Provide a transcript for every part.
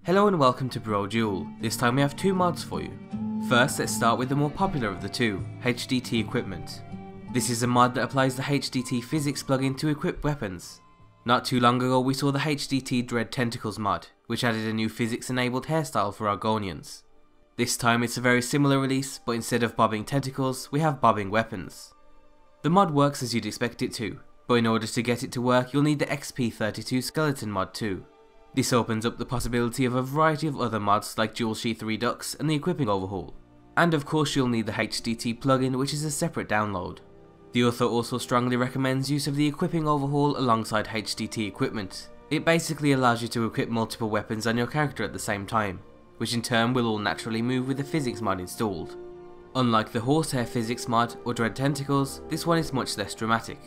Hello and welcome to Brodual. This time we have two mods for you. First, let's start with the more popular of the two, HDT equipment. This is a mod that applies the HDT physics plugin to equip weapons. Not too long ago we saw the HDT Dread Tentacles mod, which added a new physics enabled hairstyle for Argonians. This time it's a very similar release, but instead of bobbing tentacles, we have bobbing weapons. The mod works as you'd expect it to, but in order to get it to work you'll need the XP32 skeleton mod too. This opens up the possibility of a variety of other mods like Dual Sheath Redux and the equipping overhaul. And of course you'll need the HDT plugin, which is a separate download. The author also strongly recommends use of the equipping overhaul alongside HDT equipment. It basically allows you to equip multiple weapons on your character at the same time, which in turn will all naturally move with the physics mod installed. Unlike the Horsehair physics mod or Dread Tentacles, this one is much less dramatic.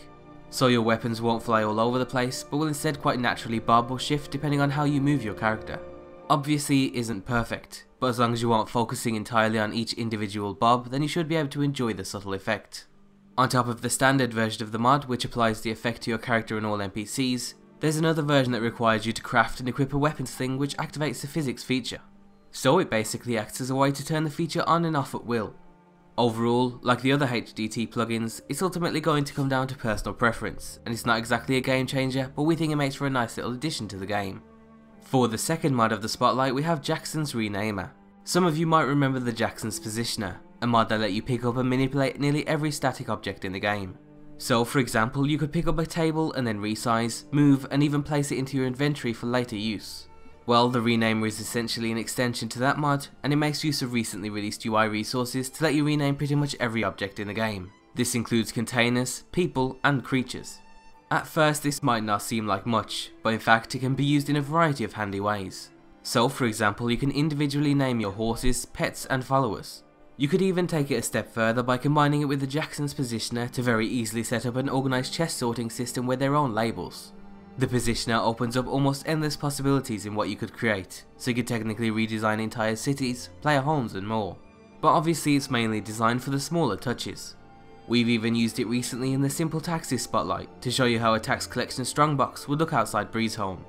So your weapons won't fly all over the place, but will instead quite naturally bob or shift depending on how you move your character. Obviously it isn't perfect, but as long as you aren't focusing entirely on each individual bob, then you should be able to enjoy the subtle effect. On top of the standard version of the mod, which applies the effect to your character and all NPCs, there's another version that requires you to craft and equip a weapons thing which activates the physics feature. So it basically acts as a way to turn the feature on and off at will. Overall, like the other HDT plugins, it's ultimately going to come down to personal preference, and it's not exactly a game changer, but we think it makes for a nice little addition to the game. For the second mod of the spotlight we have Jaxonz Renamer. Some of you might remember the Jaxonz Positioner, a mod that let you pick up and manipulate nearly every static object in the game. So for example, you could pick up a table and then resize, move and even place it into your inventory for later use. Well, the Renamer is essentially an extension to that mod, and it makes use of recently released UI resources to let you rename pretty much every object in the game. This includes containers, people and creatures. At first this might not seem like much, but in fact it can be used in a variety of handy ways. So for example, you can individually name your horses, pets and followers. You could even take it a step further by combining it with the Jaxonz Positioner to very easily set up an organised chest sorting system with their own labels. The Positioner opens up almost endless possibilities in what you could create, so you could technically redesign entire cities, player homes and more. But obviously it's mainly designed for the smaller touches. We've even used it recently in the Simple Taxes spotlight to show you how a tax collection strongbox would look outside Bree's home.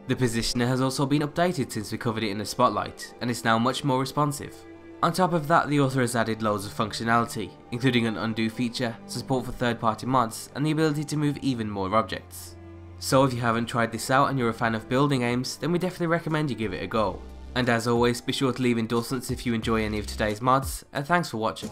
The Positioner has also been updated since we covered it in the spotlight, and it's now much more responsive. On top of that, the author has added loads of functionality, including an undo feature, support for third-party mods, and the ability to move even more objects. So if you haven't tried this out and you're a fan of building games, then we definitely recommend you give it a go. And as always, be sure to leave endorsements if you enjoy any of today's mods, and thanks for watching.